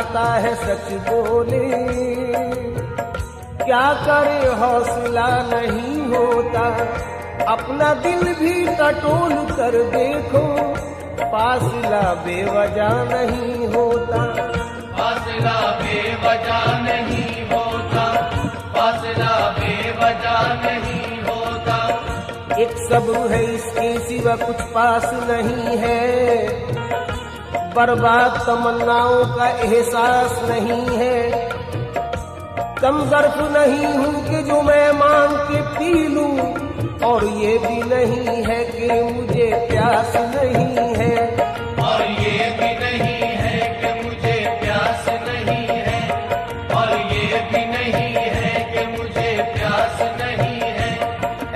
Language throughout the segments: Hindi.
चाहता है सच बोले, क्या करे हौसला नहीं होता, अपना दिल भी टटोल कर देखो, फासला बेवजह नहीं होता, फासला बेवजह नहीं होता, फासला बेवजह नहीं होता। एक सब्र है इसके सिवा कुछ पास नहीं है, बर्बाद तमन्नाओं का एहसास नहीं है, कम ज़र्फ नहीं हूँ कि जो मैं मांग के पी लूं, और ये भी नहीं है कि मुझे प्यास नहीं है, और ये भी नहीं है कि मुझे प्यास नहीं है, और ये भी नहीं है कि मुझे प्यास नहीं है।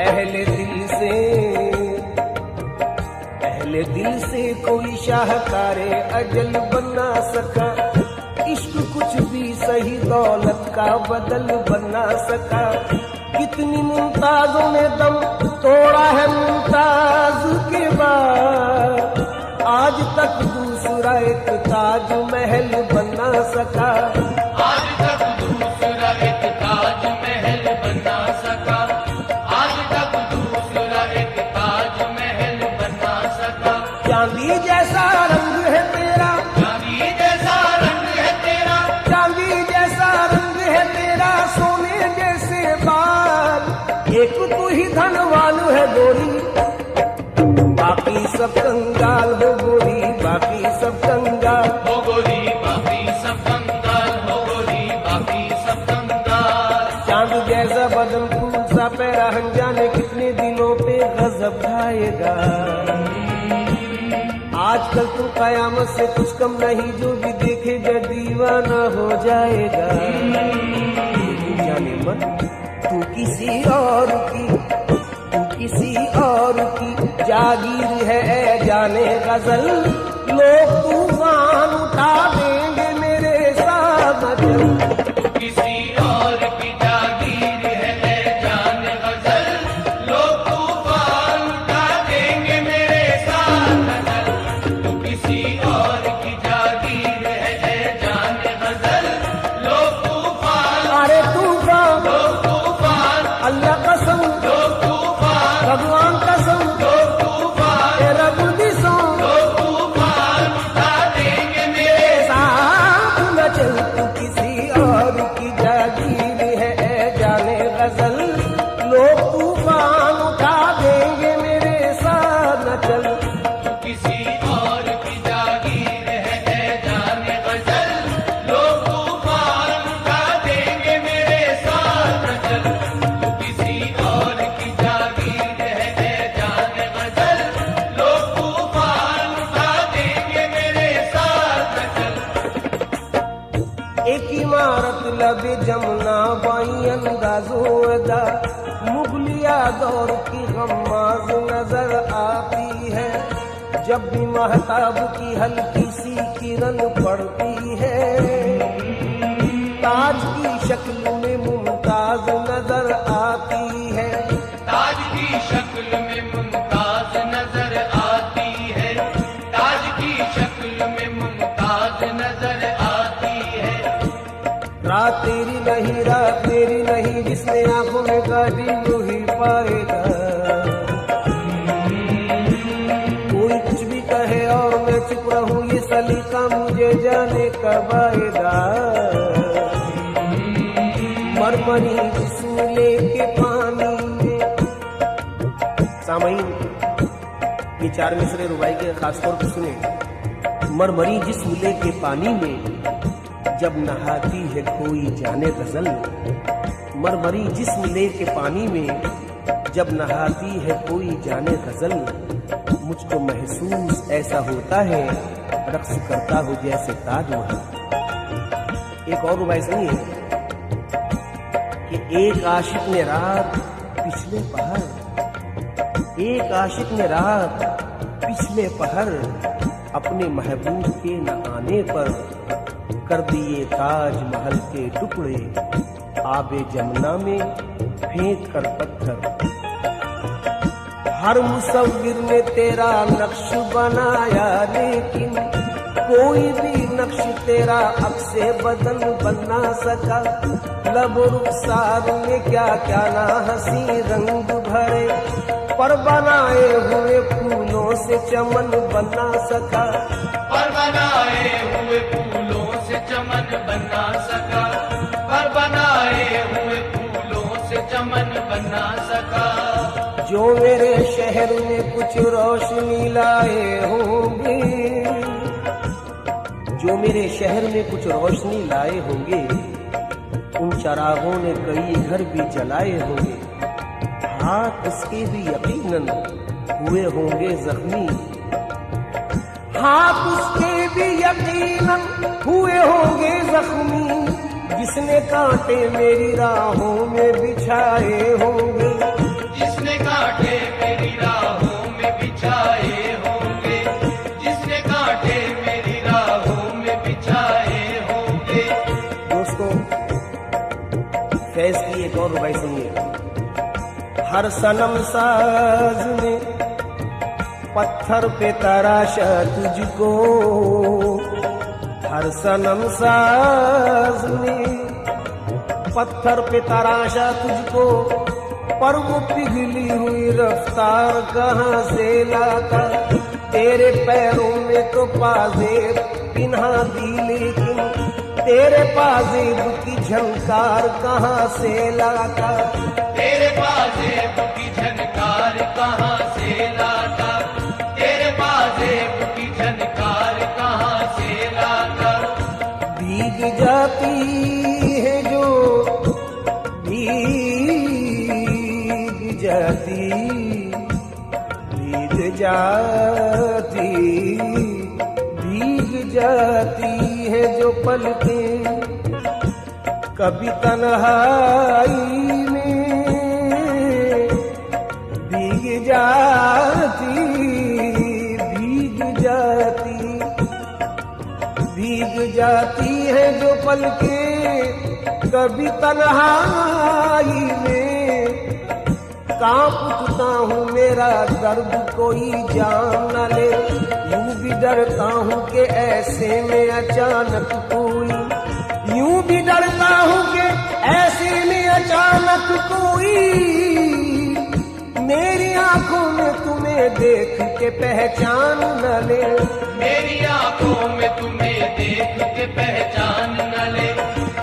अहले दिल से कोई शाहकारे अजल बना सका, इश्क कुछ भी सही दौलत का बदल बना सका, कितनी मुमताजों ने दम तोड़ा है मुमताज के बाद, आज तक दूसरा एक ताज महल बना सका, आज तक दूसरा एक ताज महल बना सका, आज तक दूसरा एक ताज महल बना सका। चांदी जैसा रंग है तेरा, चांदी जैसा रंग है तेरा, चांदी जैसा रंग है तेरा, सोने जैसे बाल, एक तू ही धनवान है गोरी, बाकी सब कंगाल हो गोरी, बाकी सब कंगाल हो गोरी, बाकी सब कंगाल हो गोरी, बाकी सब कंगाल। चांद जैसा बदन फूल सा पैरा, जाने कितने दिनों पे गजब खाएगा, आजकल तो कयामत से कुछ कम नहीं, जो भी देखेगा दीवाना हो जाएगा, जाने मत तू किसी और की, तू किसी और की जागीर है, जाने गजल लोग तूफान उठा देंगे मेरे साथ चल, किसी और की जागीर है जाने गजल, लोग तूफान उठा देंगे मेरे साथ चल, किसी और की जागीर है जाने गजल, लोग तूफान, अरे तूफान, लोग तूफान, अल्लाह कसम, लोग तूफान, भगवान कसम, लोग तूफान, तेरा बुद्धिसों लोग तूफान उठा देंगे मेरे साथ न चल, तू किसी और की जागीर है जाने गजल, लोग तूफान उठा देंगे मेरे साथ न चल, किसी और की जागीर है जाने गजल, लोग तूफान उठा देंगे मेरे साथ चल, किसी और की जागीर है जाने गजल, लोग तूफान उठा देंगे मेरे साथ चल। एक इमारत लबे जमुना बाई अंदाजो अदा, मुगलिया दौर की गम्माज नजर आती है, जब भी महताब की हल्की सी किरण पड़ती है, ताज की शक्ल में मुमताज नजर आती है, ताज की शक्ल में मुमताज नजर आती है, ताज की शक्ल में मुमताज नजर आती है। रात तेरी नहीं, रात तेरी नहीं, जिसने आंखों में काटी वो ही पाएगा, कोई कुछ भी कहे और मैं चुप रहूं, ये सलीका मुझे जाने कब आएगा, मरमरी जिस्म लेके पानी में। सामईन ये चार मिसरे रुबाई के खासतौर पर सुने। मरमरी जिस्म लेके पानी में, जब नहाती है कोई जाने गजल, मरमरी जिस्म लेके पानी में, जब नहाती है कोई जाने गजल, मुझको महसूस ऐसा होता है रक्स करता हो जैसे ताजमहल। एक और रुबाई सुनिए कि एक आशिक ने रात पिछले पहर, एक आशिक ने रात पिछले पहर, अपने महबूब के न आने पर कर दिए ताजमहल के टुकड़े, आबे जमुना में फेंक कर पत्थर। हर मुसव्विर ने तेरा नक्श बनाया, लेकिन कोई भी नक्श तेरा अक्से बदन बना सका। लब रुखसार में क्या क्या ना हंसी रंग भरे, पर बनाए हुए फूलों से चमन बना सका। पर बनाए हुए फूलों से चमन बना सका, पर बनाए हुए फूलों से चमन बना सका। जो मेरे शहर में कुछ रोशनी लाए होंगे, जो मेरे शहर में कुछ रोशनी लाए होंगे, उन चरागों ने कई घर भी जलाए होंगे। हाथ उसके भी यकीनन हुए होंगे जख्मी, हाथ उसके भी यकीनन हुए होंगे जख्मी, जिसने कांटे मेरी राहों में बिछाए होंगे। जिसने कांटे मेरी राहों में बिछाए होंगे, जिसने कांटे मेरी राहों में बिछाए होंगे। दोस्तों, फैज की एक और रुबाई सुनिए। हर सनम साज ने पत्थर पे तराशा तुझको, हर सनम साज ने पत्थर पे तराशा तुझको, पर वो पिघली हुई रफ्तार कहाँ से लाता। तेरे पैरों में तो पाजेब पिन्हा दी, लेकिन तेरे पाजेब की झनकार कहाँ से लाता। तेरे पाजेब की झनकार कहाँ से लाता, तेरे पाजेब की झनकार कहाँ से लाता। भीग जाती है जो भीग जाती, भीग जाती, भीग जाती है जो पलकें कभी तन्हाई में, भीग जाती, भीग जाती, भीग जाती है जो पलकें कभी तन्हाई में। कांप उठता हूँ मेरा दर्द कोई जान न ले, यूं भी डरता हूँ कि ऐसे में अचानक कोई, यूं भी डरता हूँ कि ऐसे में अचानक कोई मेरी आंखों में तुम्हें देख के पहचान न ले। मेरी आंखों में तुम्हें देख के पहचान न ले,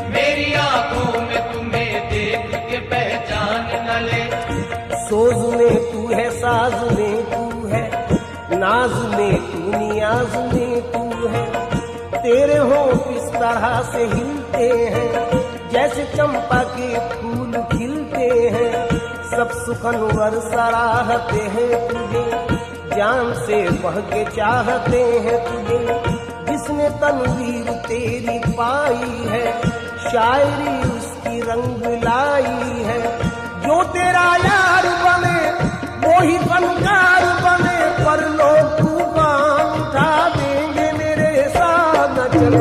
मेरी आंखों में तुम्हें देख के पहचान न ले। सोज में तू है, साज में तू है, नाज में तू, नियाज में तू है। तेरे होंठ इस तरह से हिलते हैं जैसे चंपा के फूल खिलते हैं। सब सुखनवर सराहते हैं तुझे, जान से बढ़ के चाहते हैं तुझे। जिसने तनवीर तेरी पाई है, शायरी उसकी रंग लाई है। जो तेरा यार बने वो ही फनकार बने, पर लोग तूफान उठा देंगे मेरे साथ न चल।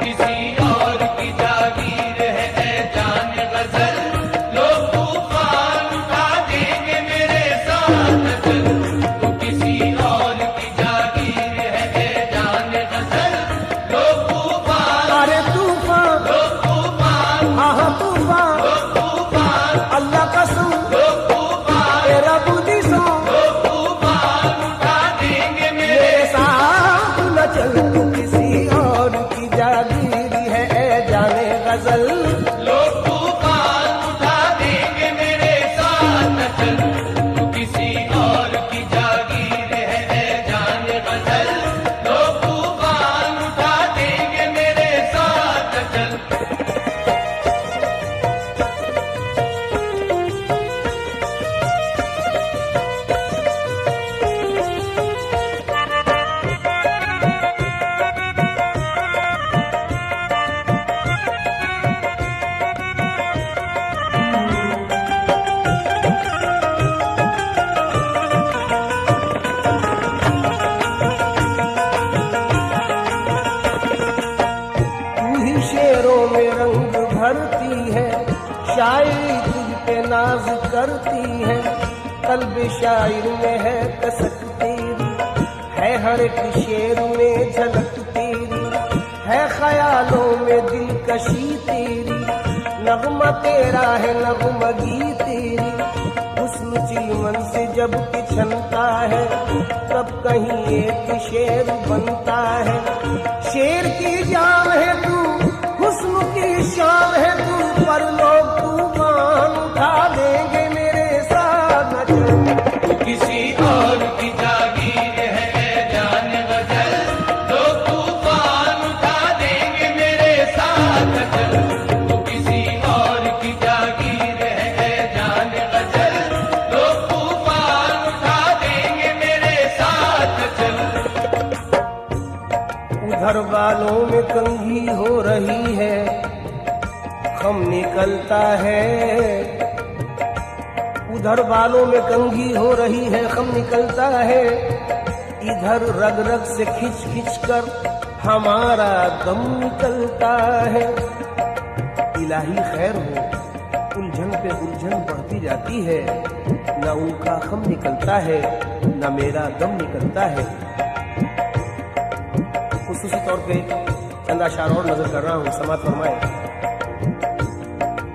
किसी और की जागीर है ऐ जान गजल, लोग तूफान उठा देंगे मेरे साथ चल। तू किसी और की जागीर है ऐ जान गजल, लोग तूफान, अरे तूफान, लोग तूफान, हाँ तूफान, लोग तूफान, अल्लाह कसम लोग तूफान, तेरा बुद्धि सो लोग तूफान उठा देंगे मेरे मेरे साथ न चल। तू किसी और की जागीरी है ऐ जाने गजल, लोग तूफान उठा देंगे मेरे साथ चल। तू किसी और की जागीर है ऐ जान गजल, लोग तूफान उठा देंगे मेरे साथ चल। तू ही शेरों में रंग भरती है, शायरी तुझ पे नाज करती है। कल्ब शायर में है कसक तेरी, है हर एक शेर में झलक तेरी। है ख्यालों में दिलकशी तेरी, नगमा तेरा है नगमगी तेरी। हुस्न चिलमन से जब पिछलता है तब कहीं एक शेर बनता है। शेर की जान है तू, हुस्न की शान है तू, पर लोग तूफान उठा देंगे मेरे साथ न चल। किसी और की जागीर है जान गजल, लोग तूफान उठा देंगे मेरे साथ चल। तो किसी और की जागीर है जान गजल, लोग तूफान उठा देंगे मेरे साथ चल। उधर बालों में कंघी हो रही है, खम निकलता है। उधर बालों में कंघी हो रही है, खम निकलता है। इधर रग रग से खिंच खिंच कर हमारा दम निकलता है। इलाही खैर हो, उलझन पे उलझन बढ़ती जाती है। न उनका खम निकलता है न मेरा दम निकलता है। खुसूसी तौर पे चंद अशार और नजर कर रहा हूँ, समात फरमाए।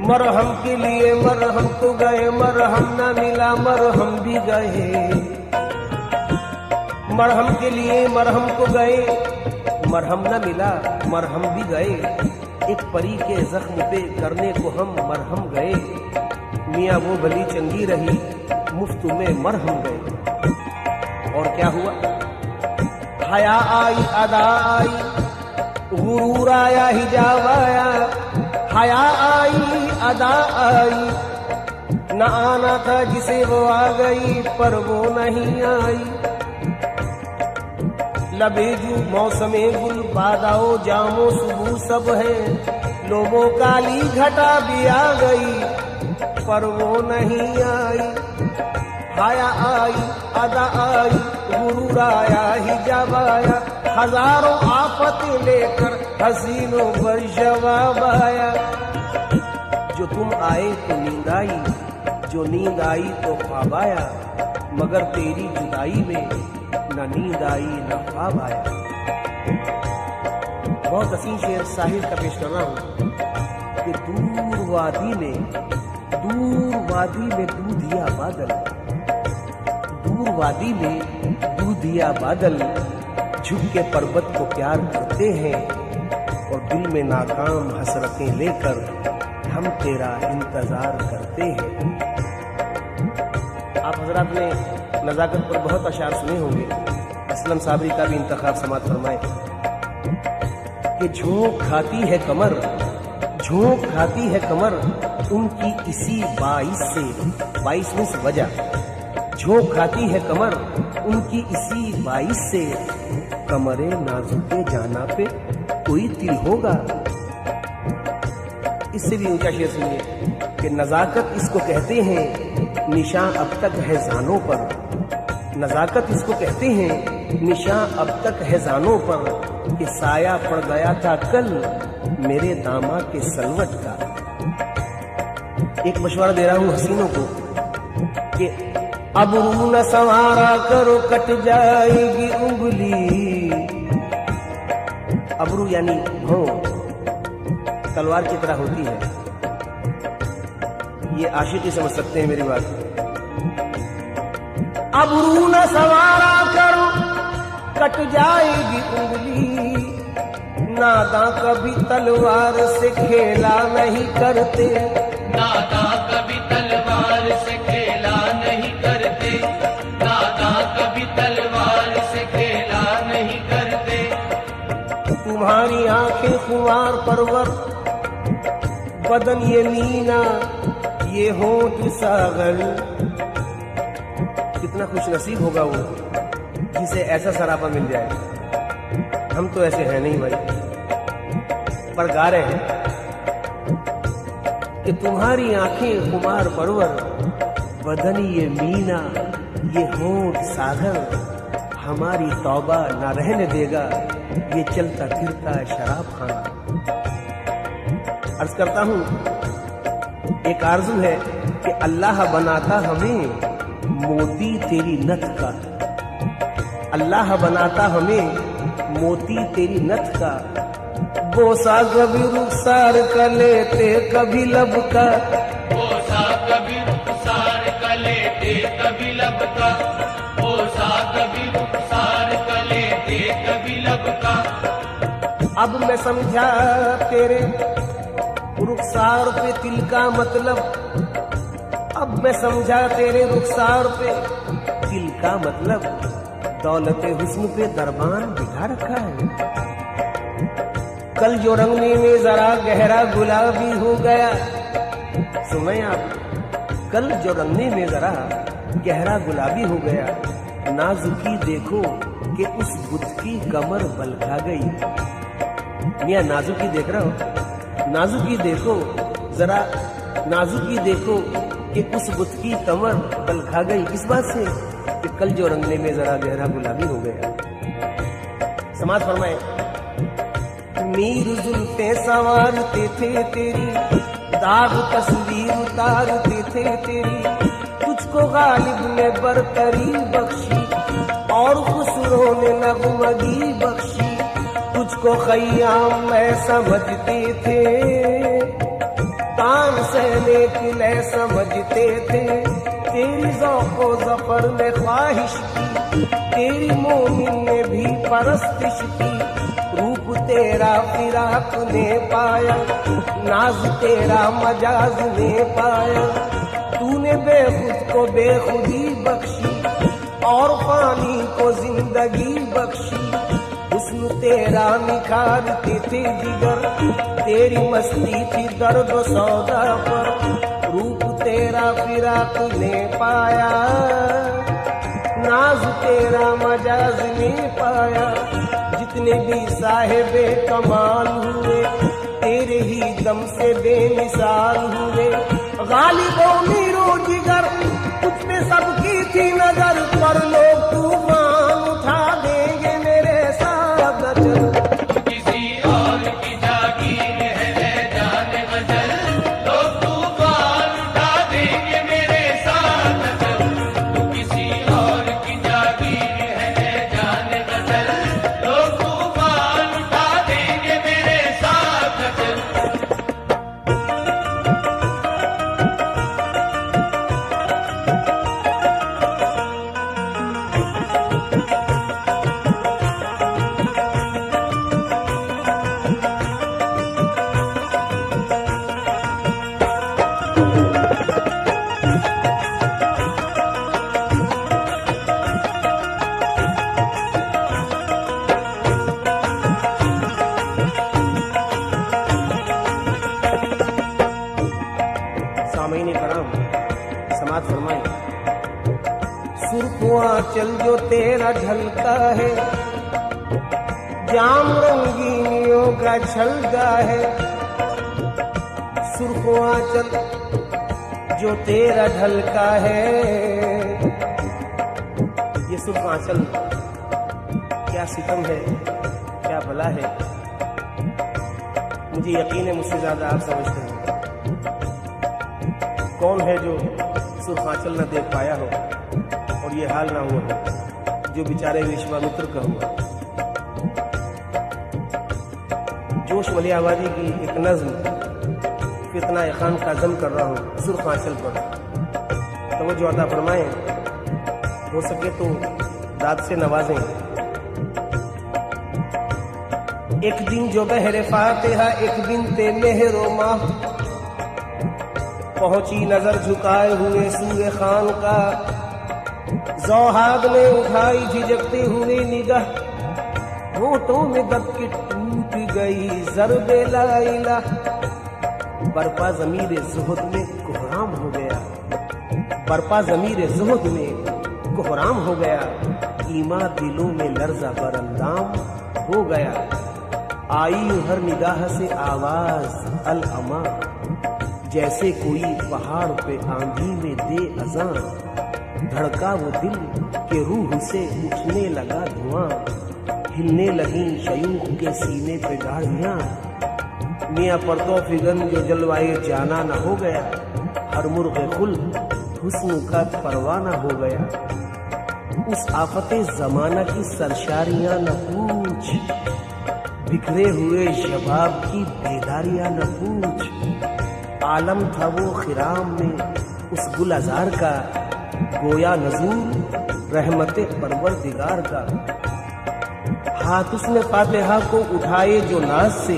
मरहम के लिए मरहम तो गए, मरहम न मिला मरहम भी गए। मरहम के लिए मरहम को गए, मरहम न मिला मरहम भी गए। एक परी के जख्म पे करने को हम मरहम गए। मियाँ वो भली चंगी रही, मुफ्त में मरहम गए। और क्या हुआ? हया आई अदा आई, गुरूर आया हिजाब आया। हया आई अदा आई, न आना था जिसे वो आ गई पर वो नहीं आई। लबेजू मौसमे गुल बादाओ जामो सुबह सब है। लोगों काली घटा भी आ गई पर वो नहीं आई। हया आई अदा आई, गुरूर आया हिजाब आया। हजारों आफतें लेकर हसीनों पर जवाब आया। जो तुम आए तो नींद आई, जो नींद आई तो ख्वाब आया। मगर तेरी जुदाई में न नींद आई न ख्वाब आया। बहुत हसीन शेर साहिर का पेश कर रहा हूँ कि दूर वादी में दूधिया बादल, दूर वादी में दूधिया बादल झुक के पर्वत को प्यार करते हैं। और दिल में नाकाम हसरतें लेकर हम तेरा इंतजार करते हैं। आप हजरात ने नजाकत पर बहुत अशार सुने होंगे। असलम साबरी का भी इंतखाब समात फरमाए कि झोंक खाती है कमर, झोंक खाती है कमर उनकी इसी 22 वजह। झोंक खाती है कमर उनकी इसी 22 से। कमरे नाजुके जाना पे कोई तिल होगा। इससे भी ऊंचा शेर सुनिए कि नजाकत इसको कहते हैं, निशान अब तक है जानों पर। नजाकत इसको कहते हैं, निशान अब तक है जानों पर। कि साया पड़ गया था कल मेरे दामा के सलवट का। एक मशवरा दे रहा हूं हसीनों को कि अब रू न संवारा करो कट जाएगी उंगली। अबरू यानी भौं तलवार की तरह होती है। ये आशिकी समझ सकते हैं मेरी बात। अबरू न संवारा करो कट जाएगी उंगली। नादा कभी तलवार से खेला नहीं करते, नादा कभी तलवार से खेला नहीं करते, नादा कभी तलवार से खेला नहीं करते। तुम्हारी आंखें खुमार परवर, बदन ये मीना ये होंठ सागर। कितना खुश नसीब होगा वो जिसे ऐसा सरापा मिल जाए। हम तो ऐसे हैं नहीं भाई, पर गा रहे हैं कि तुम्हारी आंखें खुमार परवर, बदन ये मीना ये होंठ सागर। हमारी तौबा ना रहने देगा ये चलता फिरता शराब खाना। अर्ज करता हूं, एक आरज़ू है कि अल्लाह बनाता हमें मोती तेरी नथ का। अल्लाह बनाता हमें मोती तेरी नथ का। बोसा कभी रुखसार का लेते कभी लब का, बोसा कभी रुखसार का लेते कभी लब का, बोसा कभी रुखसार का लेते कभी लब का। अब मैं समझा तेरे रुखसार पे तिल का मतलब, अब मैं समझा तेरे रुखसार पे तिल का मतलब, दौलत हुस्न पे दरबान बिठा रखा है। कल जो रंगने में जरा गहरा गुलाबी हो गया, सुने आप, कल जो रंगने में जरा गहरा गुलाबी हो गया, नाजुकी देखो कि उस बुद्ध की कमर बल खा गई। मियां नाजुकी देख रहा हो, नाजुकी देखो जरा, नाजुकी देखो कि उस बुद्ध की कमर बल खा गई। किस बात से? कि कल जो रंगने में जरा गहरा गुलाबी हो गया। समाज फरमाए, मीर जुल्फे संवारते थे तेरी, दाग तस्वीर उतारते थे तेरी, तुझको गालिब ने बरतरी बख्शी और खुसरो ने नगमगी बख्शी, तुझको खय्याम में समझते थे, तान सहने के लिए समझते थे, तेरी ज़ौक़ो ज़फ़र में ख्वाहिश की, तेरी मोमिन ने भी परस्तिश की, रूप तेरा फिराक ने पाया, नाज तेरा मजाज ने पाया, तूने बेखुद को बेखुदी बख्शी और पानी को जिंदगी बख्शी, हुस्न तेरा निखारते थे जिगर, तेरी मस्ती थी दर्द सौदा पर, रूप तेरा फिराक ने पाया, नाज तेरा मजाज ने पाया, जितने भी साहिबे कमाल हुए तेरे ही दम से बेमिसाल हुए, गालिबों मीरो जिगर तुझ पे सबकी थी नजर, पर लोग तूफान उठा देंगे मेरे साथ न चल। किसी और की जागीर है जाने गजल, लोग तूफान उठा देंगे मेरे साथ न चल। किसी और की जागीर है जाने गजल, लोग तूफान उठा देंगे मेरे साथ न चल। सामईन कराम, समाज फरमाए, सुर्खुआ चल जो तेरा ढलता है, जाम रंगीनियों का छलका है, सुर्खुआ चल जो तेरा ढलका है। ये सुर्ख आंचल क्या सितम है, क्या भला है, मुझे यकीन है मुझसे ज्यादा आप समझते हैं। कौन है जो सुर्ख आंचल न देख पाया हो और ये हाल ना हुआ हो जो बेचारे विश्वामित्र का हुआ। जोश वली आबादी की एक नज्म फितना खान का जम कर रहा हूँ सुर्ख आंचल पर, तो वो जो अता फरमाए, हो सके तो दाद से नवाजें। एक दिन जो बहरे फातिहा एक बिनते मेहरो माह, पहुंची नजर झुकाए हुए सूए खान का, ज़ौहाद ने उठाई झिझकते हुए निगाह, होठों में दब के टूट गई ज़र्बे ला इलाह, बरपा ज़मीर ज़ुहद में कोहराम हो गया, बरपा ज़मीर ज़ुहद में कोहराम हो गया, ईमा दिलों में लर्ज़ा बरंदाम हो गया, आई हर निगाह से आवाज अल अमा, जैसे कोई पहाड़ पे आंधी में दे अज़ां, धड़का वो दिल के रूह से उठने लगा धुआं, हिलने लगी शयूख के सीने पे गाड़ियां, मियाँ पर्दों फिगन जो जलवाए जाना न हो गया, हर मुर्ग़े खुल हुस्न का परवाना हो गया, उस आफते जमाना की सरशारियां न पूछ, बिखरे हुए शबाब की बेदारियां न पूछ। आलम था वो खिराम में उस गुल अज़ार का, गोया नज़ूर रहमते परवरदिगार का। हाथ उसने फातिहा को उठाए जो नाज से,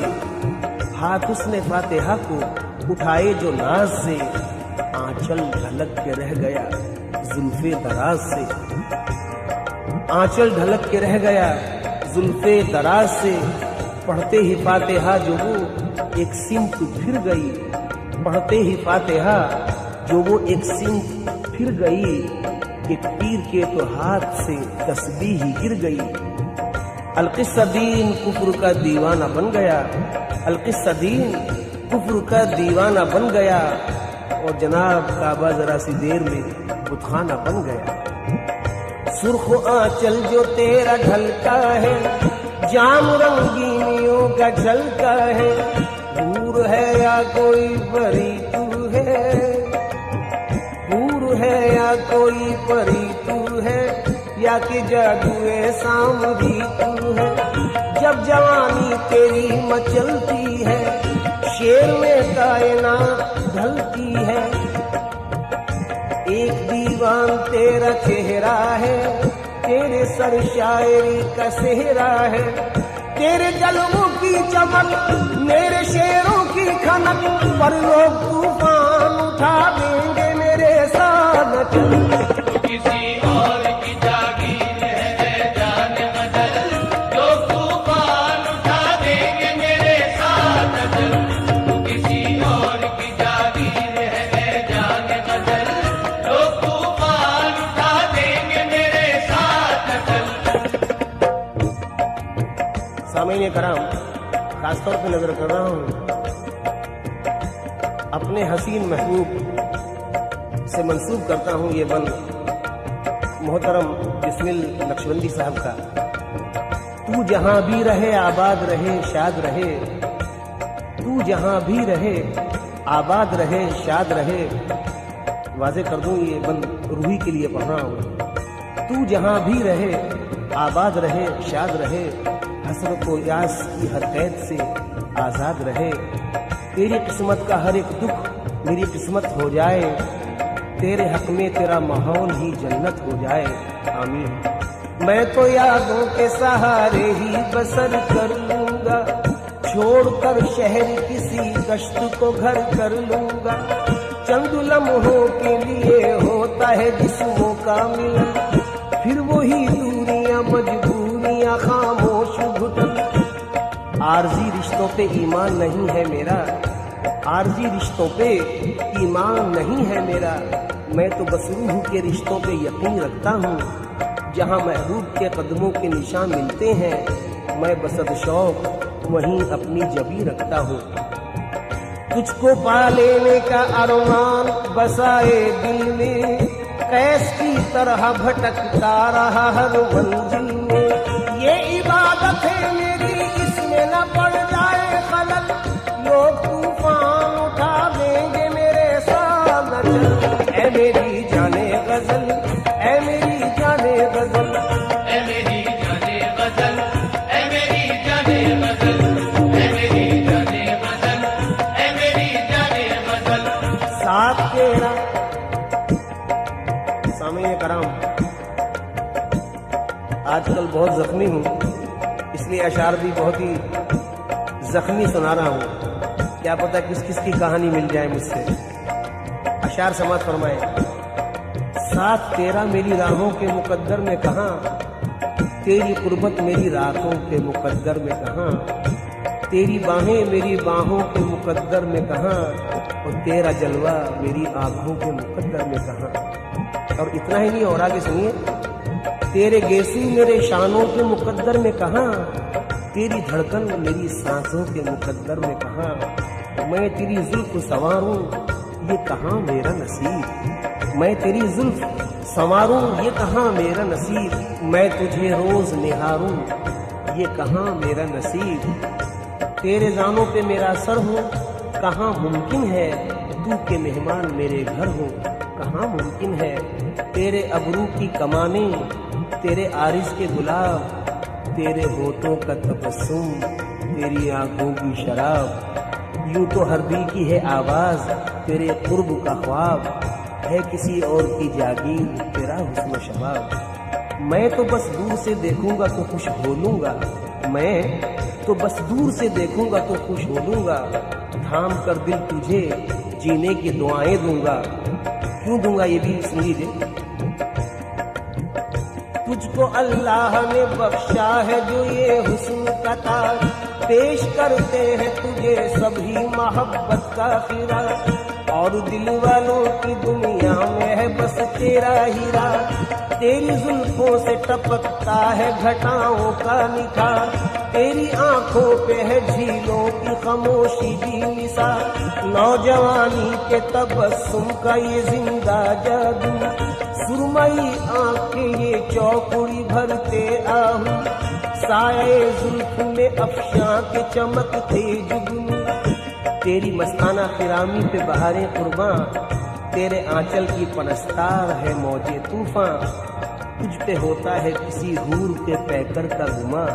हाथ उसने फातिहा को उठाए जो नाज से, आंचल ढलक के रह गया जुल्फे दराज से, आंचल ढलक के रह गया जुल्फे दराज से। पढ़ते ही फातिहा जो वो एक सिमत फिर गई, पढ़ते ही फातिहा जो वो एक सिमत फिर गई, एक पीर के तो हाथ से तस्बीह ही गिर गई। अलकिस्सदीन कुफ्र का दीवाना बन गया, अलकिस्सदीन कुफ्र का दीवाना बन गया, और जनाब काबा जरा सी देर में बुतखाना बन गया। सुर्ख आंचल जो तेरा ढलका है, जाम रंगीनियों का झलका है, दूर है या कोई परी तू है, दूर है या कोई परी तू है, या कि जादुए सामरी तू है। जब जवानी तेरी मचलती है, शेर में कायनात ढलती है। एक दीवान तेरा चेहरा है, तेरे सर शायरी का सेहरा है। तेरे जलवों की चमक, मेरे शेरों की खनक, पर लोग तूफान उठा देंगे मेरे साथ। किसी और की जागीर है जान गजल, लोग तूफान उठा देंगे मेरे साथ। किसी और की जागीर है जान गजल, लोग तूफान उठा देंगे मेरे साथ। सामईन कराम, खासतौर पे नजर कर रहा हूँ अपने हसीन महबूब से मंसूब करता हूँ ये बंद मोहतरम बिस्मिल नक्शबंदी साहब का। तू जहां भी रहे आबाद रहे शाद रहे, तू जहां भी रहे आबाद रहे शाद रहे। वाज़े कर दूं ये बंद रूही के लिए पढ़ रहा हूँ। तू जहां भी रहे आबाद रहे शाद रहे, हसरत व यास की हर कैद से आजाद रहे। तेरी किस्मत का हर एक दुख मेरी किस्मत हो जाए, तेरे हक में तेरा माहौल ही जन्नत हो जाए। आमीन। मैं तो यादों के सहारे ही बसर कर लूंगा, छोड़कर शहर किसी कश्त को घर कर लूंगा। चंद लम्हों के लिए होता है जिस्मों का मिलन, फिर वही दूरियां मजबूरियां खामोश घुटन। आरजी रिश्तों पे ईमान नहीं है मेरा, आरजी रिश्तों पे ईमान नहीं है मेरा। मैं तो बस रूह के रिश्तों पे यकीन रखता हूँ, जहाँ महबूब के कदमों के निशान मिलते हैं, मैं बसद शौक वहीं अपनी जबी रखता हूँ। तुझको पा लेने का अरमान बसाए दिल में, कैस की तरह भटकता रहा हर मंजिल में। ये इबादत है मेरी, इसमें न पड़ जाए खलल, लोग तूफान उठा देंगे मेरे साथ। ऐ मेरी जाने गजल, ऐ मेरी जाने गजल, ऐ मेरी जाने गजल, ऐ मेरी जाने गजल, ऐ मेरी जाने गजल, ऐ मेरी जाने गजल। साथ तेरा। सामईन कराम, आजकल बहुत जख्मी हूँ, इसलिए अशार भी बहुत ही जख्मी सुना रहा हूँ। क्या पता किस किस की कहानी मिल जाए मुझसे। अशार समाज फरमाए। साथ तेरा मेरी राहों के मुकद्दर में कहाँ, तेरी कुर्बत मेरी रातों के मुकद्दर में कहाँ। तेरी बाहें मेरी बाहों के मुकद्दर में कहाँ, और तेरा जलवा मेरी आंखों के मुकद्दर में कहाँ। और इतना ही नहीं, और आगे सुनिए। तेरे गेसू मेरे शानों के मुकद्दर में कहाँ, तेरी धड़कन मेरी सांसों के मुकद्दर में कहाँ। मैं तेरी जुल्फ संवारूं ये कहाँ मेरा नसीब, मैं तेरी जुल्फ संवारूं ये कहाँ मेरा नसीब। मैं तुझे रोज निहारूं ये कहाँ मेरा नसीब। तेरे जानों पे मेरा सर हो कहाँ मुमकिन है, तू के मेहमान मेरे घर हो कहाँ मुमकिन है। तेरे अबरू की कमाने, तेरे आरिस के गुलाब, तेरे होठों का तबस्सुम तेरी आंखों की शराब, यूं तो हर दिल की है आवाज तेरे कुर्ब का ख्वाब, है किसी और की जागीर तेरा हुस्न शबाब। मैं तो बस दूर से देखूंगा तो खुश हो लूंगा, मैं तो बस दूर से देखूंगा तो खुश हो लूंगा, थाम कर दिल तुझे जीने की दुआएं दूंगा। क्यों दूंगा ये भी सुन लीजिए। तुझको अल्लाह ने बख्शा है जो ये हुस्न का ताज, पेश करते हैं तुझे सभी मोहब्बत का खिरा, और दिल वालों की दुनिया में है बस तेरा हीरा। तेरी जुल्फों से टपकता है घटाओं का निखार, तेरी आंखों पे है झीलों की खामोशी भी निसार। नौजवानी के तबस्सुम का ये जिंदा जादू, सुरमई आंखें ये चौकुड़ी भरते आहू, साये जुल्फ में अफशां के चमकते जुगनू। तेरी मस्ताना फिरामी पे बहारें कुर्बां, तेरे आंचल की पनस्तार है मौजे तूफान। तुझ पे होता है किसी हूर के पैकर का गुमा,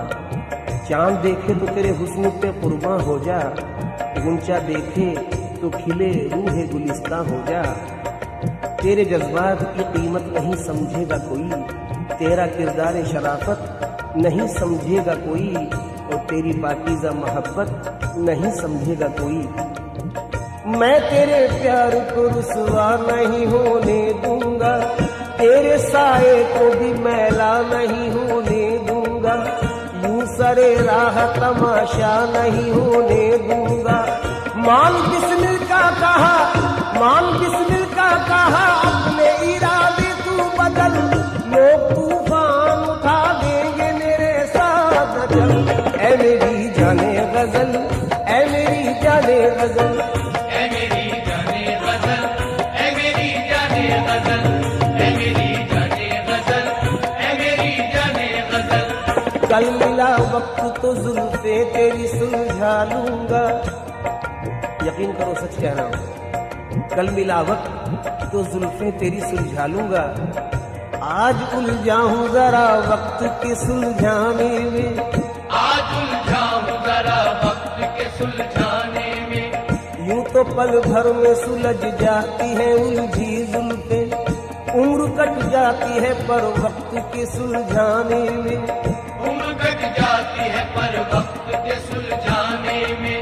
चांद देखे तो तेरे हुस्न पे कुर्बां हो जा, गुंचा देखे तो खिले रूहे गुलिस्तां हो जा। तेरे जज्बात की कीमत नहीं समझेगा कोई, तेरा किरदार शराफत नहीं समझेगा कोई, और तेरी पाकीज़ा मोहब्बत नहीं समझेगा कोई। मैं तेरे प्यार को रुसवा नहीं होने दूंगा, तेरे साए को भी मैला नहीं होने दूंगा, यूं सरे राह तमाशा नहीं होने दूंगा। मान बिस्मिल का कहा, मान बिस्मिल का कहा, अपने इरादे तू बदल, लोग तूफान उठा देंगे मेरे साथ चल। ऐ मेरी जाने गजल, ऐ मेरी जाने गजल, ऐ मेरी जाने गजल, ऐ मेरी जाने गजल, ऐ मेरी जाने गजल, ऐ मेरी जाने गजल। कल मिला वक्त तो जुल्फे तेरी सुलझा लूंगा, यकीन करो सच कह रहा हूं। कल मिला वक्त तो जुल्फे तेरी सुलझा लूंगा, आज उलझाऊं जरा वक्त के सुलझाने में, आज उलझाऊं जरा वक्त के सुलझाने में। यूं तो पल भर में सुलझ जाती है उलझी जुल्फे, उम्र कट जाती है पर वक्त के सुलझाने में, उम्र कट जाती है पर वक्त के सुलझाने में।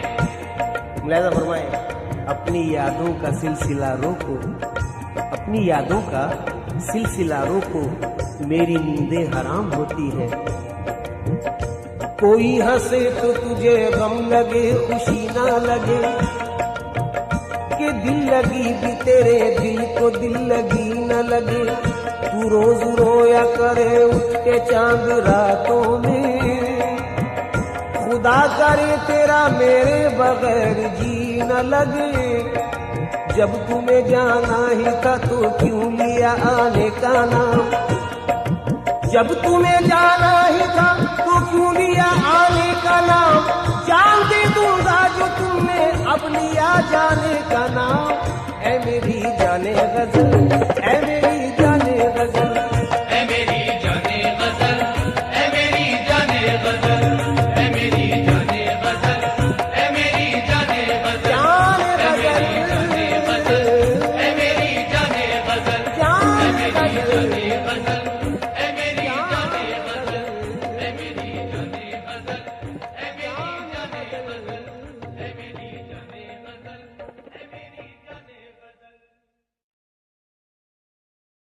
मुलाहिजा फरमाए, अपनी यादों का सिलसिला रोको, अपनी यादों का सिलसिला रोको, मेरी नींदें हराम होती है। कोई हंसे तो तुझे गम लगे खुशी ना लगे, कि दिल लगी भी तेरे दिल को दिल लगी न लगे। तू रोज रोया करे उठ के चांद रातों में, खुदा करे तेरा मेरे बगैर जी न लगे। जब तुम्हें जाना ही था तो क्यों लिया आने का नाम, जब तुम्हें जाना ही था तो क्यों लिया आने का नाम। जान दे दूंगा जो तुमने अब लिया जाने का नाम। ऐ मेरी जाने गजल, ऐ मेरी